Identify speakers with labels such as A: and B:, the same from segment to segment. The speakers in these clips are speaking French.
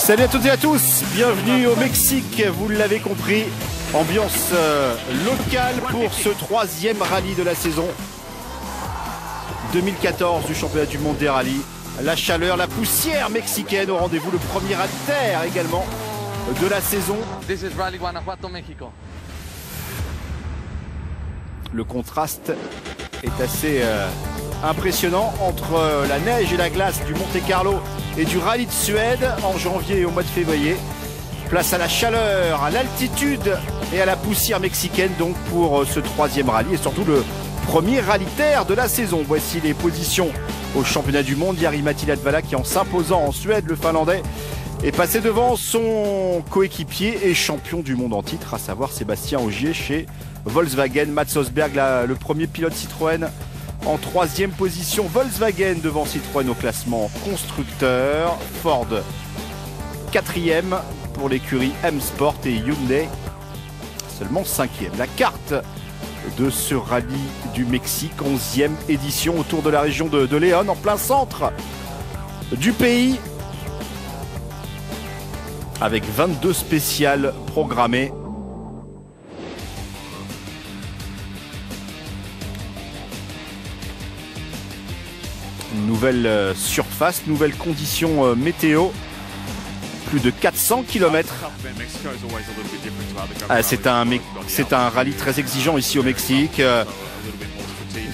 A: Salut à toutes et à tous, bienvenue au Mexique, vous l'avez compris, ambiance locale pour ce troisième rallye de la saison 2014 du championnat du monde des rallyes. La chaleur, la poussière mexicaine au rendez-vous, le premier alter également de la saison.
B: This is Rally Guanajuato, Mexico.
A: Le contraste est assez impressionnant entre la neige et la glace du Monte Carlo et du rallye de Suède en janvier et au mois de février. Place à la chaleur, à l'altitude et à la poussière mexicaine donc pour ce troisième rallye et surtout le premier rallye terre de la saison. Voici les positions au championnat du monde. Jari-Matti Latvala qui en s'imposant en Suède, le Finlandais, est passé devant son coéquipier et champion du monde en titre, à savoir Sébastien Ogier chez Volkswagen. Mats Osberg, le premier pilote Citroën, en troisième position. Volkswagen devant Citroën au classement constructeur. Ford quatrième pour l'écurie M-Sport et Hyundai seulement cinquième. La carte de ce rallye du Mexique, 11e édition autour de la région de Léon, en plein centre du pays, avec 22 spéciales programmées. Nouvelle surface, nouvelles conditions météo. Plus de 400 km. C'est un rallye très exigeant ici au Mexique.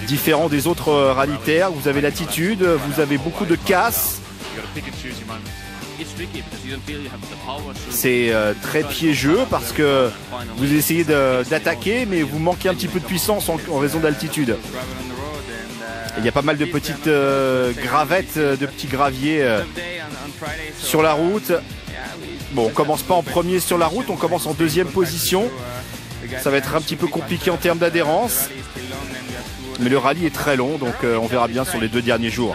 A: Différent des autres rallyes terre. Vous avez l'altitude, vous avez beaucoup de casse. C'est très piégeux parce que vous essayez d'attaquer mais vous manquez un petit peu de puissance en raison d'altitude. Il y a pas mal de petites gravettes, de petits graviers sur la route. Bon, on commence pas en premier sur la route, on commence en deuxième position. Ça va être un petit peu compliqué en termes d'adhérence. Mais le rallye est très long, donc on verra bien sur les 2 derniers jours.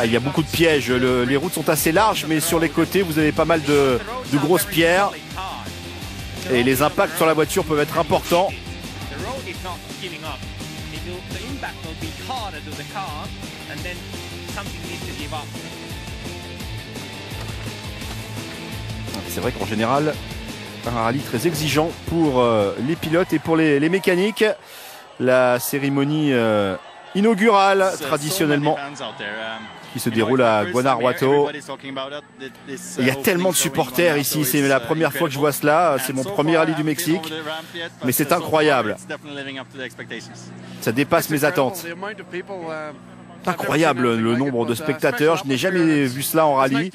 A: Il y a beaucoup de pièges, les routes sont assez larges, mais sur les côtés vous avez pas mal de grosses pierres. Et les impacts sur la voiture peuvent être importants. C'est vrai qu'en général, un rallye très exigeant pour les pilotes et pour les mécaniques. La cérémonie inaugurale, traditionnellement, qui se déroule à Guanajuato. Il y a tellement de supporters ici, c'est la première fois que je vois cela, c'est mon premier rallye du Mexique, mais c'est incroyable. Ça dépasse mes attentes. Incroyable le nombre de spectateurs, je n'ai jamais vu cela en rallye.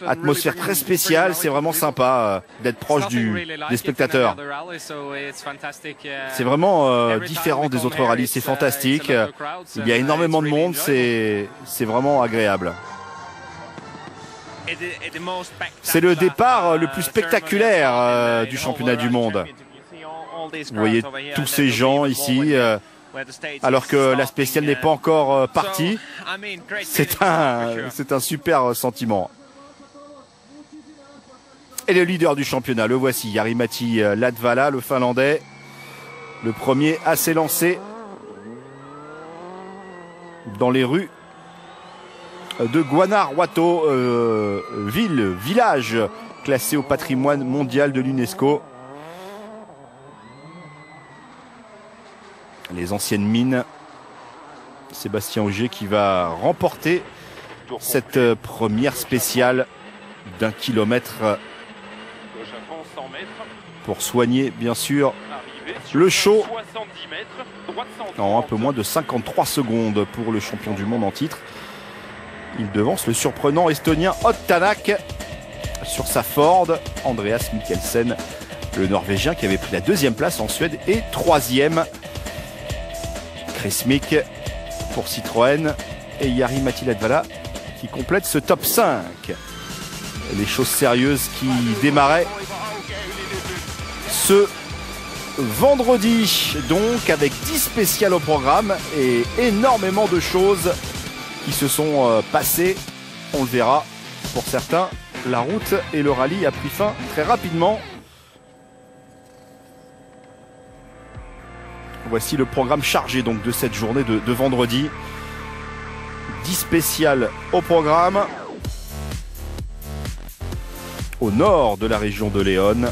A: Atmosphère très spéciale, c'est vraiment sympa d'être proche des spectateurs. C'est vraiment différent des autres rallyes, c'est fantastique. Il y a énormément de monde, c'est vraiment agréable. C'est le départ le plus spectaculaire du championnat du monde. Vous voyez tous ces gens ici. Alors que la spéciale n'est pas encore partie. C'est un super sentiment. Et le leader du championnat, le voici, Jari-Matti Latvala, le Finlandais, le premier à s'élancer dans les rues de Guanajuato, village classé au patrimoine mondial de l'UNESCO. Les anciennes mines. Sébastien Ogier qui va remporter cette première spéciale d'1 kilomètre pour soigner bien sûr le show en un peu moins de 53 secondes pour le champion du monde en titre. Il devance le surprenant estonien Ott Tänak sur sa Ford. Andreas Mikkelsen, le Norvégien qui avait pris la 2e place en Suède, et 3e. Chris Mick pour Citroën et Jari-Matti Latvala qui complète ce top 5. Les choses sérieuses qui démarraient ce vendredi, donc avec 10 spéciales au programme et énormément de choses qui se sont passées. On le verra pour certains. La route et le rallye a pris fin très rapidement. Voici le programme chargé donc de cette journée de vendredi. 10 spéciales au programme. Au nord de la région de León.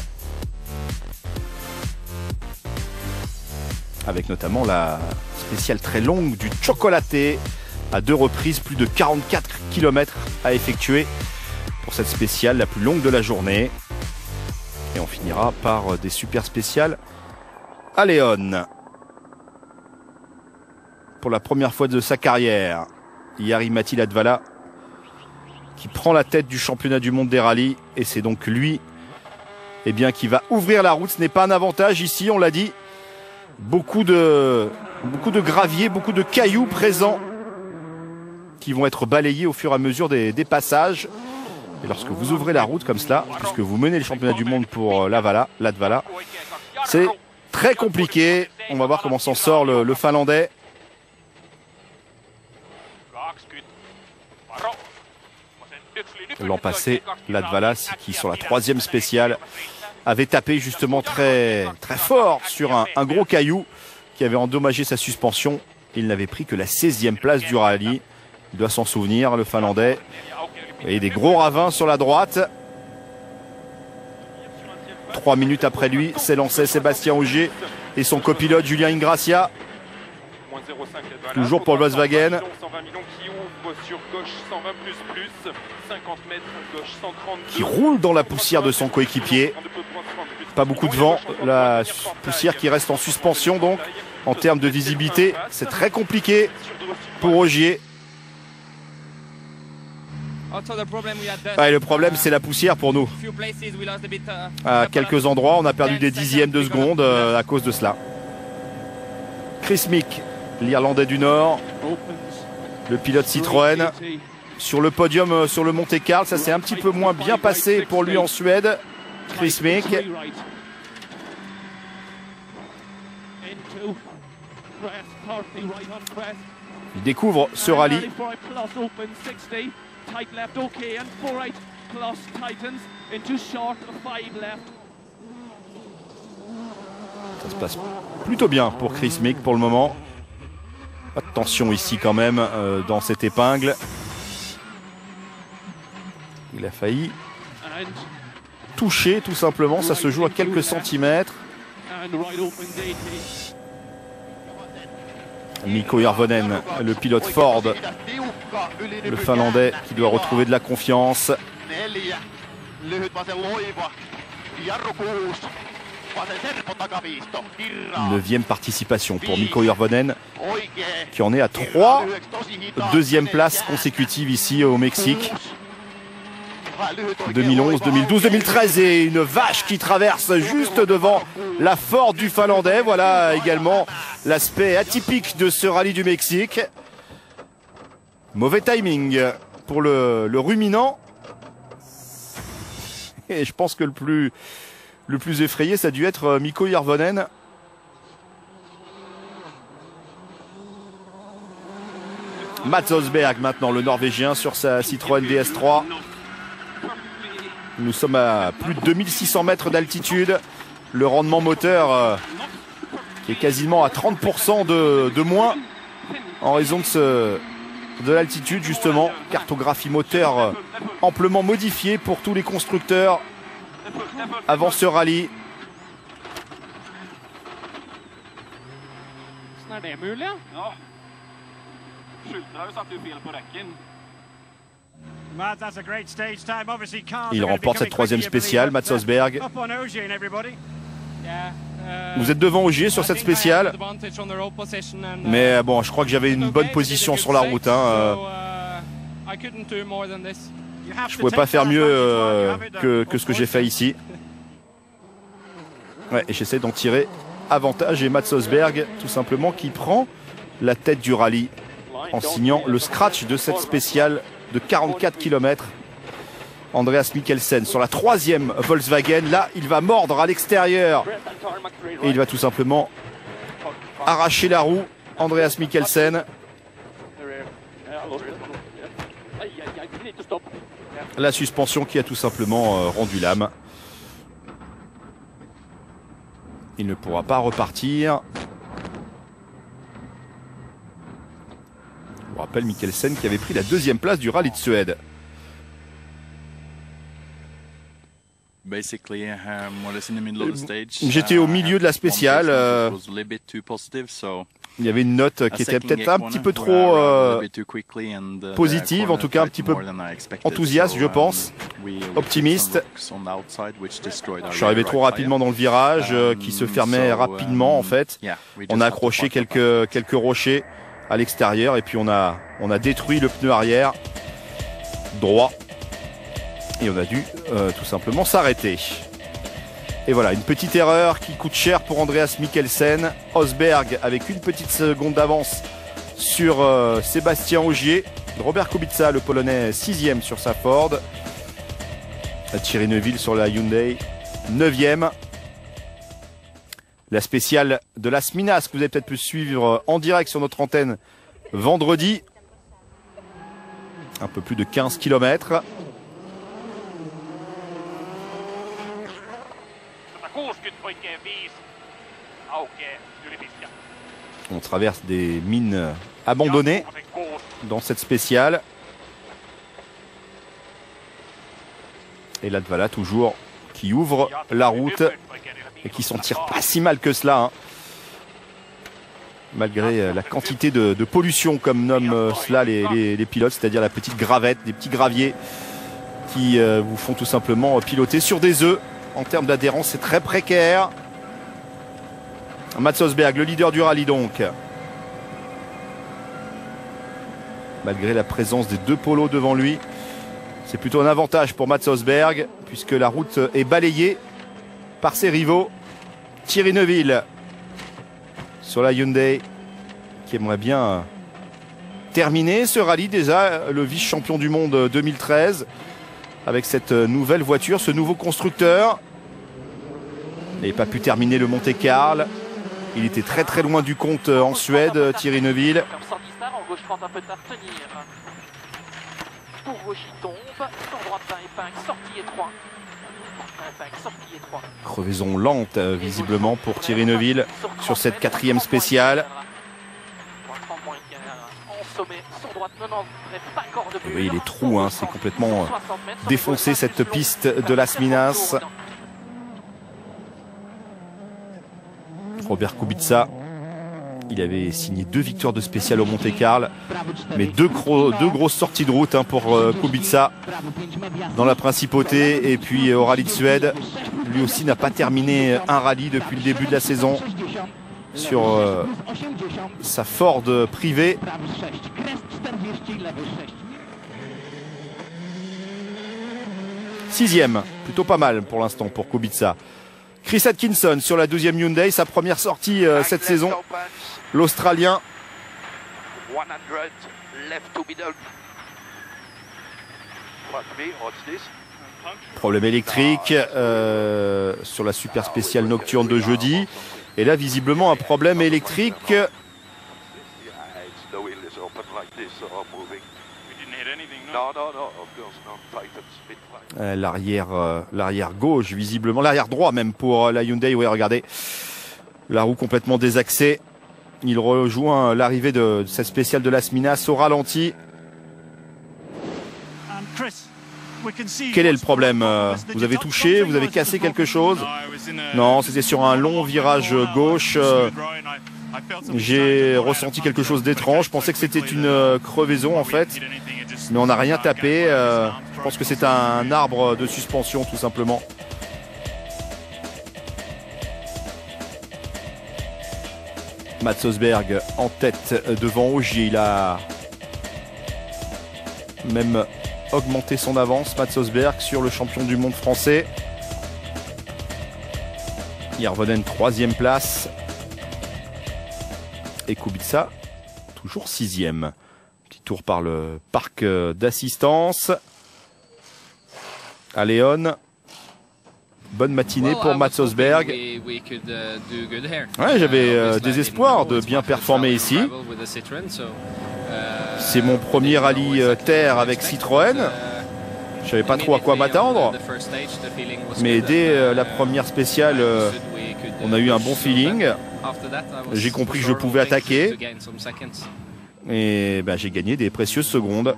A: Avec notamment la spéciale très longue du Chocolaté. À 2 reprises, plus de 44 km à effectuer pour cette spéciale la plus longue de la journée. Et on finira par des super spéciales à León. Pour la première fois de sa carrière, Jari-Matti Latvala qui prend la tête du championnat du monde des rallyes. Et c'est donc lui qui va ouvrir la route. Ce n'est pas un avantage ici, on l'a dit. Beaucoup de gravier, beaucoup de cailloux présents qui vont être balayés au fur et à mesure des passages. Et lorsque vous ouvrez la route comme cela, puisque vous menez le championnat du monde pour Latvala, c'est très compliqué. On va voir comment s'en sort le Finlandais. L'an passé, Latvala, qui sur la 3e spéciale avait tapé justement très fort sur un gros caillou qui avait endommagé sa suspension. Il n'avait pris que la 16e place du rallye. Il doit s'en souvenir, le Finlandais. Et des gros ravins sur la droite. 3 minutes après lui, s'est lancé Sébastien Ogier et son copilote Julien Ingrassia. Toujours pour le Volkswagen. Qui roule dans la poussière de son coéquipier. Pas beaucoup de vent. La poussière qui reste en suspension donc. En termes de visibilité, c'est très compliqué pour Ogier. Et le problème, c'est la poussière pour nous. À quelques endroits, on a perdu des dixièmes de seconde à cause de cela. Chris Mick, l'Irlandais du Nord, le pilote Citroën. Sur le podium, sur le Monte-Carlo, ça s'est un petit peu moins bien passé pour lui en Suède. Chris Mick. Il découvre ce rallye. Ça se passe plutôt bien pour Chris Mick pour le moment. Pas de tension ici quand même dans cette épingle. Il a failli toucher tout simplement. Ça se joue à quelques centimètres. Mikko Hirvonen, le pilote Ford, le Finlandais qui doit retrouver de la confiance. 9e participation pour Mikko Hirvonen qui en est à 3 deuxièmes places consécutives ici au Mexique. 2011, 2012, 2013 et une vache qui traverse juste devant la Ford du Finlandais. Voilà également l'aspect atypique de ce rallye du Mexique. Mauvais timing pour le ruminant. Et je pense que le plus effrayé, ça a dû être Mikko Hirvonen. Mats Osberg maintenant, le Norvégien sur sa Citroën DS3. Nous sommes à plus de 2600 mètres d'altitude. Le rendement moteur qui est quasiment à 30% de moins en raison de l'altitude justement. Cartographie moteur amplement modifiée pour tous les constructeurs avant ce rallye. Il remporte cette 3e spéciale, Mats Osberg. Vous êtes devant Ogier sur cette spéciale. Mais bon, je crois que j'avais une bonne position sur la route. Je ne pouvais pas faire mieux que ce que j'ai fait ici. Ouais, et j'essaie d'en tirer avantage. Et Mats Osberg, tout simplement, qui prend la tête du rallye en signant le scratch de cette spéciale de 44 km. Andreas Mikkelsen sur la 3e Volkswagen. Là, il va mordre à l'extérieur. Et il va tout simplement arracher la roue. Andreas Mikkelsen. La suspension qui a tout simplement rendu l'âme. Il ne pourra pas repartir. Il n'aura rappelle Mikkelsen qui avait pris la 2e place du rallye de Suède. J'étais au milieu de la spéciale. Il y avait une note qui était peut-être un petit peu trop positive, en tout cas un petit peu enthousiaste, je pense, optimiste. Je suis arrivé trop rapidement dans le virage qui se fermait rapidement en fait. On a accroché quelques rochers à l'extérieur et puis on a détruit le pneu arrière droit et on a dû tout simplement s'arrêter. Et voilà, une petite erreur qui coûte cher pour Andreas Mikkelsen. Rosberg avec une petite seconde d'avance sur Sébastien Ogier. Robert Kubica, le Polonais, 6e sur sa Ford. Thierry Neuville sur la Hyundai, 9e. La spéciale de Las Minas que vous avez peut-être pu suivre en direct sur notre antenne vendredi. Un peu plus de 15 km. On traverse des mines abandonnées dans cette spéciale. Et Latvala toujours qui ouvre la route et qui s'en tire pas si mal que cela, hein. Malgré la quantité de pollution comme nomment cela les pilotes, c'est-à-dire la petite gravette, des petits graviers qui vous font tout simplement piloter sur des œufs. En termes d'adhérence, c'est très précaire. Mats Rosberg, le leader du rallye donc. Malgré la présence des 2 polos devant lui, c'est plutôt un avantage pour Mats Rosberg puisque la route est balayée par ses rivaux. Thierry Neuville sur la Hyundai qui aimerait bien terminer ce rallye, déjà le vice-champion du monde 2013 avec cette nouvelle voiture, ce nouveau constructeur. Il n'avait pas pu terminer le Monte-Carlo. Il était très très loin du compte en Suède, Thierry Neuville. Crevaison lente visiblement pour Thierry Neuville sur cette 4e spéciale. Vous voyez les trous, hein, c'est complètement défoncé cette piste de Las Minas. Robert Kubica, il avait signé 2 victoires de spécial au Monte-Carlo, mais deux grosses sorties de route, hein, pour Kubica dans la principauté et puis au rallye de Suède. Lui aussi n'a pas terminé un rallye depuis le début de la saison sur sa Ford privée. Sixième, plutôt pas mal pour l'instant pour Kubica. Chris Atkinson sur la 12e Hyundai, sa première sortie cette saison. L'Australien. Problème électrique sur la super spéciale nocturne de jeudi. Et là, visiblement, un problème électrique. L'arrière gauche, visiblement, l'arrière droit même pour la Hyundai. Oui, regardez, la roue complètement désaxée. Il rejoint l'arrivée de cette spéciale de Las Minas au ralenti. Quel est le problème? Vous avez touché? Vous avez cassé quelque chose? Non, c'était sur un long virage gauche. J'ai ressenti quelque chose d'étrange. Je pensais que c'était une crevaison en fait, mais on n'a rien tapé. Je pense que c'est un arbre de suspension tout simplement. Mats Rosberg en tête devant Ogier. Il a même augmenté son avance, Mats Rosberg, sur le champion du monde français. Järvonen 3e place. Et Kubica toujours 6e. Petit tour par le parc d'assistance. À Léon. Bonne matinée pour Mats Rosberg. Ouais, j'avais des espoirs de bien performer ici. C'est mon premier rallye terre avec Citroën. Je savais pas trop à quoi m'attendre. Mais dès la première spéciale, on a eu un bon feeling. J'ai compris que je pouvais attaquer. Et ben, j'ai gagné des précieuses secondes.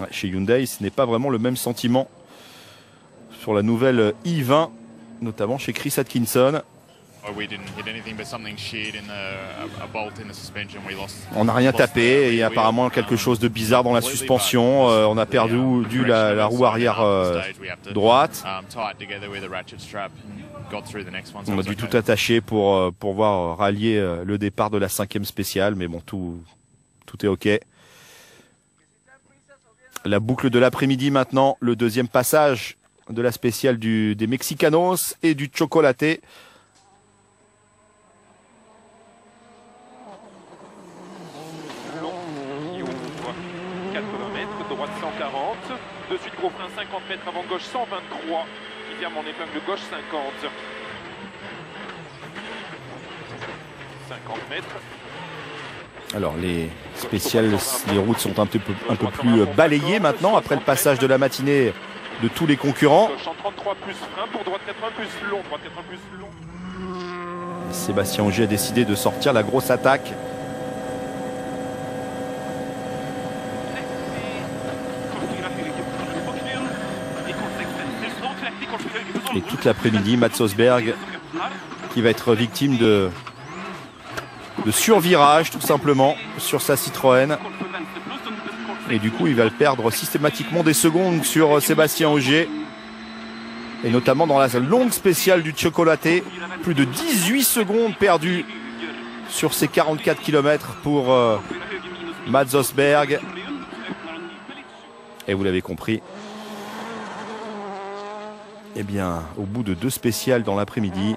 A: Ouais, chez Hyundai, ce n'est pas vraiment le même sentiment sur la nouvelle i20, notamment chez Chris Atkinson. On n'a rien tapé, il y a apparemment quelque chose de bizarre dans la suspension. On a perdu la roue arrière droite. On a dû tout attacher pour pouvoir rallier le départ de la 5e spéciale, mais bon, tout est OK. La boucle de l'après-midi maintenant, le deuxième passage de la spéciale des Mexicanos et du Chocolaté.
C: Droite 140, de suite gros frein 50 mètres avant gauche 123, qui ferme en épingle gauche 50. 50 mètres.
A: Alors les spéciales, les routes sont un peu plus balayées maintenant après le passage de la matinée de tous les concurrents. Sébastien Ogier a décidé de sortir la grosse attaque. Et toute l'après-midi, Mats Osberg qui va être victime de survirage tout simplement sur sa Citroën. Et du coup, il va le perdre systématiquement des secondes sur Sébastien Ogier. Et notamment dans la longue spéciale du Chocolaté, plus de 18 secondes perdues sur ces 44 km pour Mats Osberg. Et vous l'avez compris, eh bien, au bout de 2 spéciales dans l'après-midi,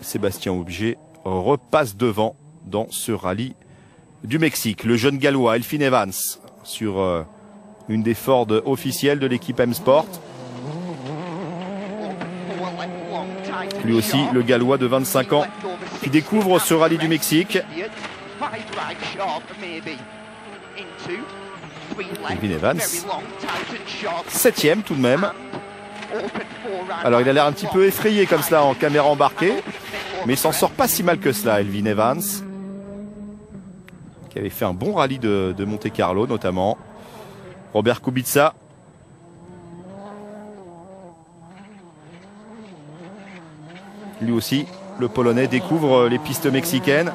A: Sébastien Ogier repasse devant dans ce rallye du Mexique. Le jeune gallois Elfyn Evans sur une des Ford officielles de l'équipe M-Sport. Lui aussi, le gallois de 25 ans qui découvre ce rallye du Mexique. Elfyn Evans, 7e tout de même. Alors il a l'air un petit peu effrayé comme cela en caméra embarquée, mais il s'en sort pas si mal que cela, Elfyn Evans, qui avait fait un bon rallye de Monte-Carlo notamment. Robert Kubica, lui aussi, le Polonais découvre les pistes mexicaines.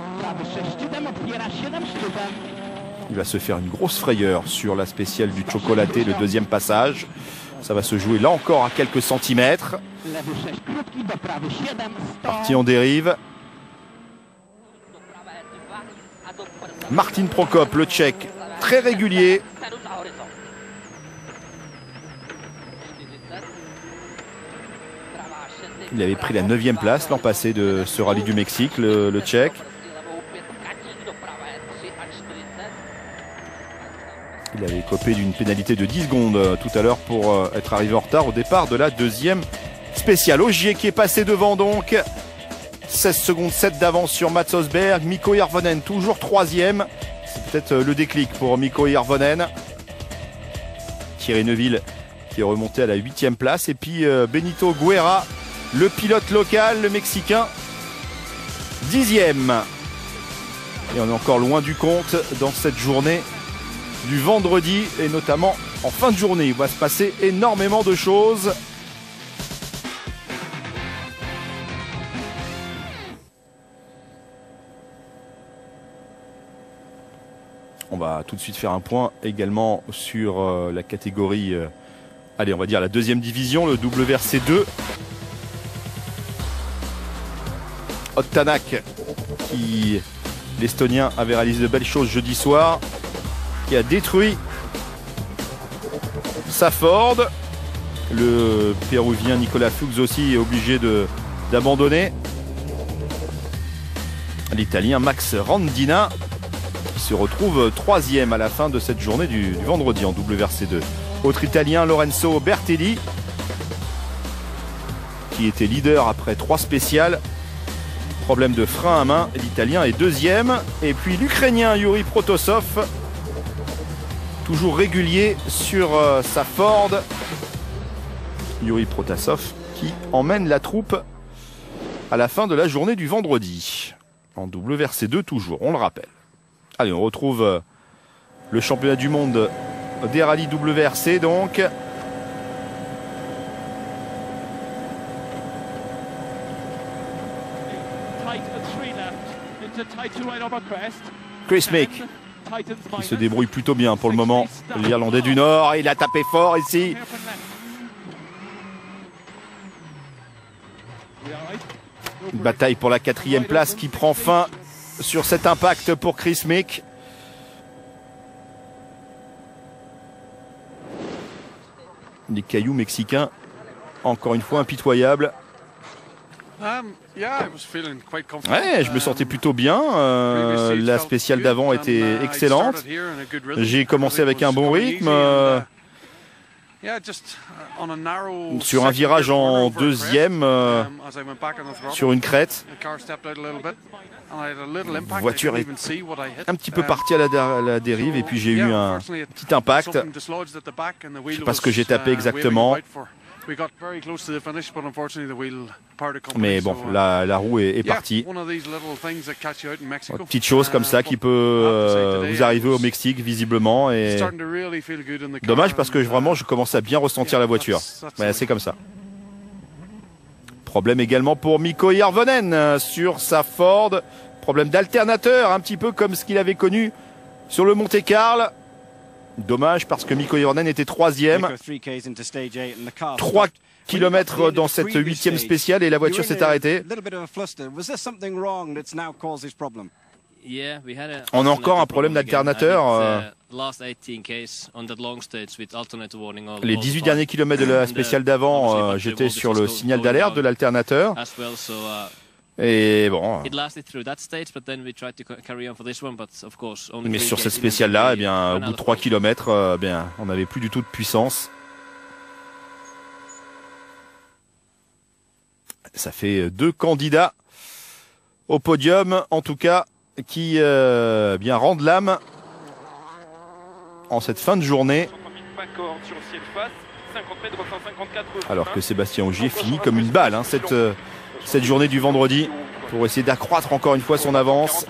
A: Il va se faire une grosse frayeur sur la spéciale du Chocolaté, le deuxième passage. Ça va se jouer là encore à quelques centimètres. Parti en dérive. Martin Prokop, le Tchèque, très régulier. Il avait pris la 9e place l'an passé de ce rallye du Mexique, le Tchèque. Il avait écopé d'une pénalité de 10 secondes tout à l'heure pour être arrivé en retard au départ de la deuxième spéciale. Ogier qui est passé devant donc. 16 secondes 7 d'avance sur Mats Osberg. Mikko Hirvonen toujours 3e. C'est peut-être le déclic pour Mikko Hirvonen. Thierry Neuville qui est remonté à la 8e place. Et puis Benito Guerra, le pilote local, le Mexicain, 10e. Et on est encore loin du compte dans cette journée du vendredi, et notamment en fin de journée. Il va se passer énormément de choses. On va tout de suite faire un point également sur la catégorie, allez, on va dire la deuxième division, le WRC2. Ottanak, qui, l'Estonien, avait réalisé de belles choses jeudi soir, qui a détruit sa Ford. Le Péruvien Nicolas Fuchs aussi est obligé d'abandonner. L'Italien Max Randina qui se retrouve 3e à la fin de cette journée du vendredi en WRC2. Autre Italien, Lorenzo Bertelli, qui était leader après 3 spéciales. Problème de frein à main, l'Italien est 2e. Et puis l'Ukrainien Yuri Protosov, toujours régulier sur sa Ford. Yuri Protasov qui emmène la troupe à la fin de la journée du vendredi. En WRC2 toujours, on le rappelle. Allez, on retrouve le championnat du monde des rallyes WRC donc. Chris Mick qui se débrouille plutôt bien pour le moment, l'Irlandais du Nord. Il a tapé fort ici. Une bataille pour la 4e place qui prend fin sur cet impact pour Chris Mick. Les cailloux mexicains, encore une fois impitoyables. Ouais, je me sentais plutôt bien. La spéciale d'avant était excellente. J'ai commencé avec un bon rythme. Sur un virage en deuxième, sur une crête. La voiture est un petit peu partie à la dérive et puis j'ai eu un petit impact. Je ne sais pas ce que j'ai tapé exactement. Mais bon, la roue est partie. Petite chose comme ça qui peut vous arriver au Mexique visiblement. Et dommage parce que vraiment je commence à bien ressentir la voiture. Mais c'est comme ça. Problème également pour Mikko Hirvonen sur sa Ford. Problème d'alternateur, un petit peu comme ce qu'il avait connu sur le Monte-Carlo. Dommage parce que Mikko Hirvonen était 3e. 3 km dans cette 8e spéciale et la voiture s'est arrêtée. On a encore un problème d'alternateur. Les 18 derniers kilomètres de la spéciale d'avant, j'étais sur le signal d'alerte de l'alternateur. Et bon. Mais sur cette spéciale-là, eh bien, au bout de 3 km, on n'avait plus du tout de puissance. Ça fait 2 candidats au podium, en tout cas, qui bien rendent l'âme en cette fin de journée. Alors que Sébastien Ogier finit comme une balle, hein, cette journée du vendredi, pour essayer d'accroître encore une fois son avance.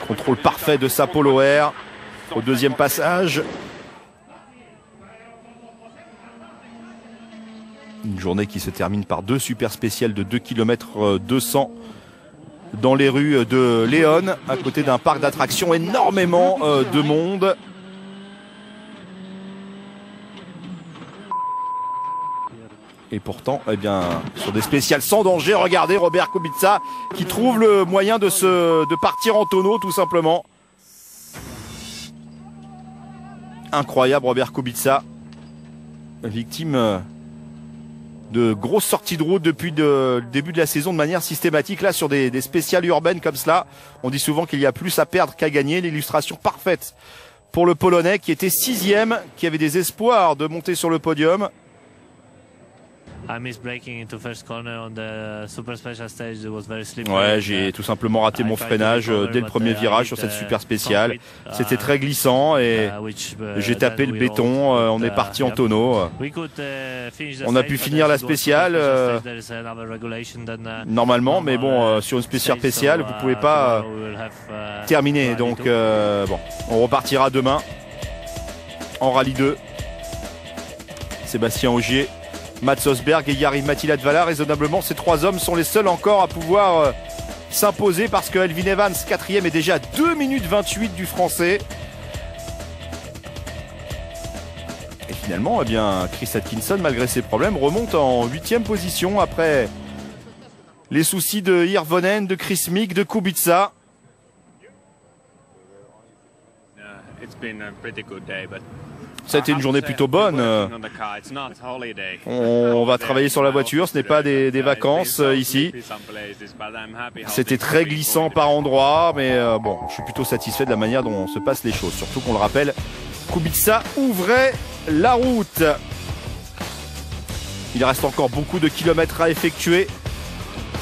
A: Contrôle parfait de sa Polo Air au deuxième passage. Une journée qui se termine par 2 super spéciales de 2 km 200 dans les rues de Léon, à côté d'un parc d'attractions, énormément de monde. Et pourtant, eh bien, sur des spéciales sans danger, regardez Robert Kubica qui trouve le moyen de partir en tonneau, tout simplement. Incroyable Robert Kubica, victime de grosses sorties de route depuis le début de la saison de manière systématique. Là, sur des spéciales urbaines comme cela, on dit souvent qu'il y a plus à perdre qu'à gagner. L'illustration parfaite pour le Polonais qui était 6e, qui avait des espoirs de monter sur le podium. Ouais, j'ai tout simplement raté mon freinage dès le premier virage sur cette super spéciale. C'était très glissant et j'ai tapé le béton. On est parti en tonneau. On a pu finir la spéciale normalement, mais bon, sur une spéciale, vous pouvez pas terminer. Donc bon, on repartira demain en rallye 2. Sébastien Ogier, Mats Osberg et Jari Mattila-Dvala. Raisonnablement, ces 3 hommes sont les seuls encore à pouvoir s'imposer parce que Elfyn Evans, 4e, est déjà à 2 minutes 28 du français. Et finalement, eh bien, Chris Atkinson, malgré ses problèmes, remonte en 8e position après les soucis de Hirvonen, de Chris Mick, de Kubica. Ça a été une journée plutôt bonne. On va travailler sur la voiture, ce n'est pas des vacances ici. C'était très glissant par endroits, mais bon, je suis plutôt satisfait de la manière dont se passent les choses. Surtout qu'on le rappelle, Kubica ouvrait la route. Il reste encore beaucoup de kilomètres à effectuer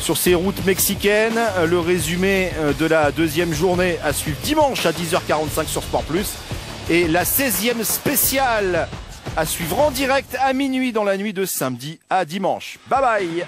A: sur ces routes mexicaines. Le résumé de la 2e journée à suivre dimanche à 10h45 sur Sport Plus. Et la 16e spéciale à suivre en direct à minuit dans la nuit de samedi à dimanche. Bye bye!